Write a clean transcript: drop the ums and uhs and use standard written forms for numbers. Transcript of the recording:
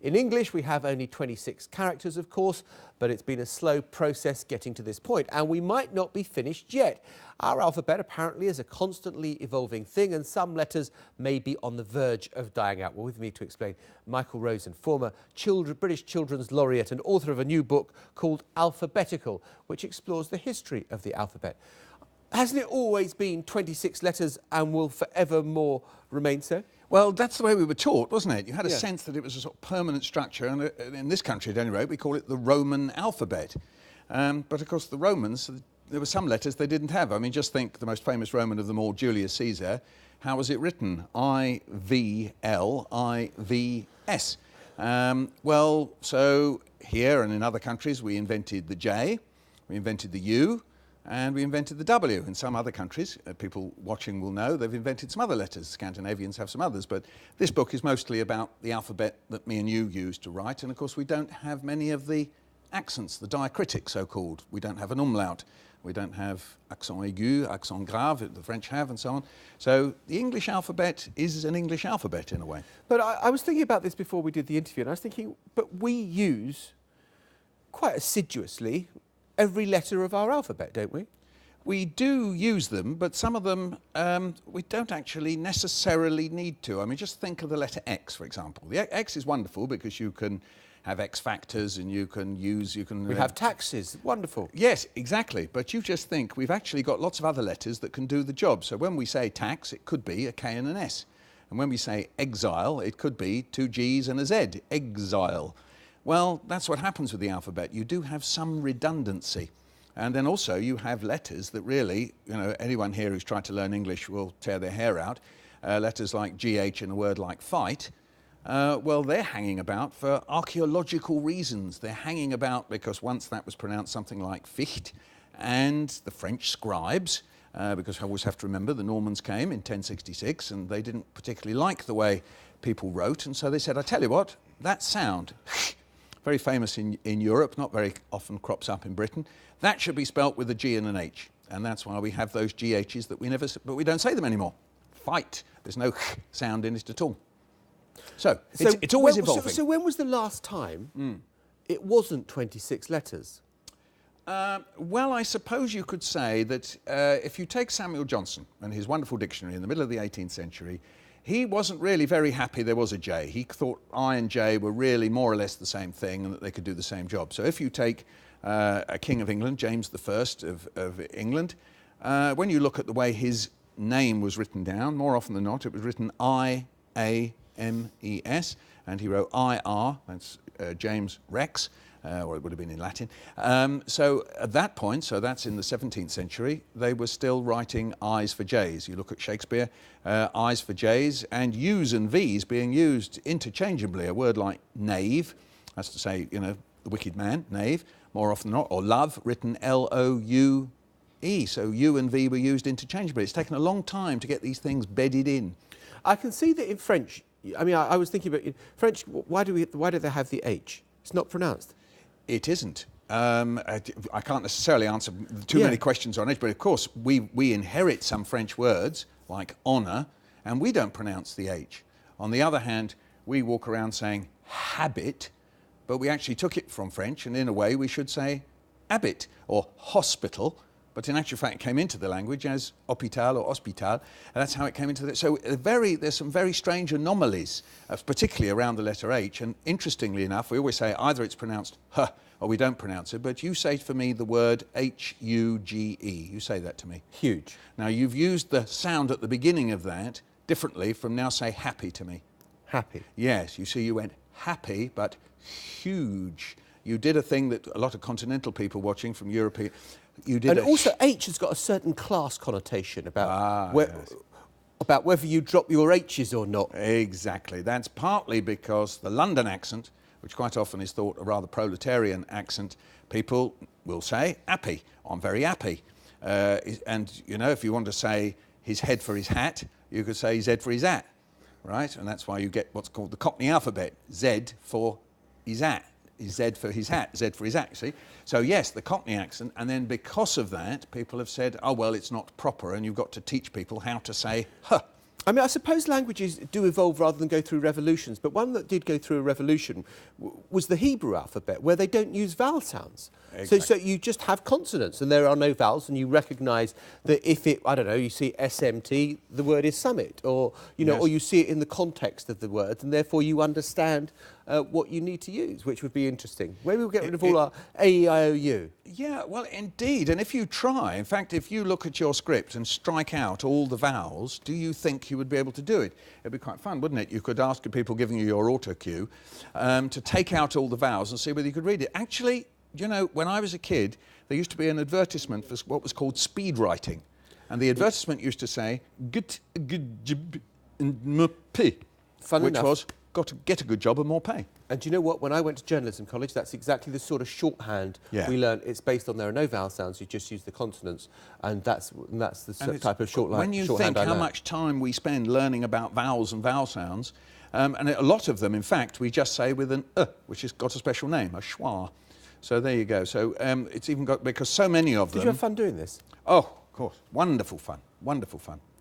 In English, we have only 26 characters, of course, but it's been a slow process getting to this point, and we might not be finished yet. Our alphabet apparently is a constantly evolving thing, and some letters may be on the verge of dying out. Well, with me to explain, Michael Rosen, former British Children's Laureate and author of a new book called Alphabetical, which explores the history of the alphabet. Hasn't it always been 26 letters and will forevermore remain so? Well, that's the way we were taught, wasn't it? You had a sense that it was a sort of permanent structure, and in this country, at any rate, we call it the Roman alphabet. But of course, the Romans, there were some letters they didn't have. I mean, just think the most famous Roman of them all, Julius Caesar. How was it written? I-V-L, I-V-S. Well, so here and in other countries, we invented the J, we invented the U, and we invented the W. In some other countries, people watching will know, they've invented some other letters. Scandinavians have some others, but this book is mostly about the alphabet that me and you use to write, and of course we don't have many of the accents, the diacritics so-called. We don't have an umlaut, we don't have accent aigu, accent grave, the French have, and so on. So the English alphabet is an English alphabet in a way. But I was thinking about this before we did the interview, and I was thinking, but we use quite assiduously every letter of our alphabet, don't we? We do use them, but some of them we don't actually necessarily need to. I mean, just think of the letter X, for example. The X is wonderful because you can have X factors and you can use... We have taxes, wonderful. Yes, exactly. But you just think we've actually got lots of other letters that can do the job. So when we say tax, it could be a K and an S. And when we say exile, it could be two G's and a Z, exile. Well, that's what happens with the alphabet. You do have some redundancy. And then also you have letters that really, you know, anyone here who's tried to learn English will tear their hair out. Letters like GH in a word like fight, well, they're hanging about for archaeological reasons. They're hanging about because once that was pronounced something like ficht, and the French scribes, because I always have to remember the Normans came in 1066 and they didn't particularly like the way people wrote, and so they said, I tell you what, that sound, very famous in Europe, not very often crops up in Britain. That should be spelt with a G and an H. And that's why we have those GHs that we never, but we don't say them anymore. Fight. There's no sound in it at all. So it's always evolving. So when was the last time it wasn't 26 letters? Well, I suppose you could say that if you take Samuel Johnson and his wonderful dictionary in the middle of the 18th century, he wasn't really very happy there was a J. He thought I and J were really more or less the same thing and that they could do the same job. So if you take a King of England, James I of England, when you look at the way his name was written down, more often than not, it was written I-A-M-E-S, and he wrote I-R, that's James Rex, or it would have been in Latin. So at that point, so that's in the 17th century, they were still writing I's for J's. You look at Shakespeare, I's for J's, and U's and V's being used interchangeably. A word like knave, that's to say, you know, the wicked man, knave, more often than not, or love, written L-O-U-E. So U and V were used interchangeably. It's taken a long time to get these things bedded in. I can see that in French. I mean, I was thinking about in French. Why do they have the H? It's not pronounced. It isn't. I can't necessarily answer too many questions on it, but of course we inherit some French words like honour, and we don't pronounce the H. On the other hand, we walk around saying habit, but we actually took it from French, and in a way we should say habit or hospital, but in actual fact it came into the language as hôpital or hospital, and that's how it came into the... So there's some very strange anomalies, particularly around the letter H, and interestingly enough, we always say either it's pronounced huh, or we don't pronounce it, but you say for me the word H-U-G-E. You say that to me. Huge. Now, you've used the sound at the beginning of that differently from now say happy to me. Happy. Yes, you see you went happy, but huge. You did a thing that a lot of continental people watching from Europe, you did. And also H has got a certain class connotation about about whether you drop your H's or not. Exactly. That's partly because the London accent, which quite often is thought a rather proletarian accent, people will say happy. I'm very happy. And you know, if you want to say his head for his hat, you could say his head for his hat, right? And that's why you get what's called the Cockney alphabet. Z for his hat. Z for his hat, Z for his hat, see? So yes, the Cockney accent, and then because of that, people have said, oh, well, it's not proper, and you've got to teach people how to say huh. I mean, I suppose languages do evolve rather than go through revolutions, but one that did go through a revolution was the Hebrew alphabet, where they don't use vowel sounds. Exactly. So you just have consonants and there are no vowels, and you recognise that if it, I don't know, you see SMT, the word is summit, or, you know, Yes. or you see it in the context of the words, and therefore you understand what you need to use, which would be interesting. Maybe we'll get rid of all our A-E-I-O-U. Yeah, well, indeed. And if you try, in fact, if you look at your script and strike out all the vowels, do you think you would be able to do it? It'd be quite fun, wouldn't it? You could ask the people giving you your auto cue to take out all the vowels and see whether you could read it. Actually, you know, when I was a kid, there used to be an advertisement for what was called speed writing. And the advertisement used to say, "Get a good job and more pay," Fun which enough. was, got to get a good job and more pay. And do you know what? When I went to journalism college, that's exactly the sort of shorthand Yeah. we learned. It's based on there are no vowel sounds, you just use the consonants, and that's the And it's- type of shorthand. When you think how much time we spend learning about vowels and vowel sounds, and a lot of them, in fact, we just say with an which has got a special name, a schwa. So there you go. So it's even got, because so many of Did them. you have fun doing this? Oh, of course. Wonderful fun. Wonderful fun.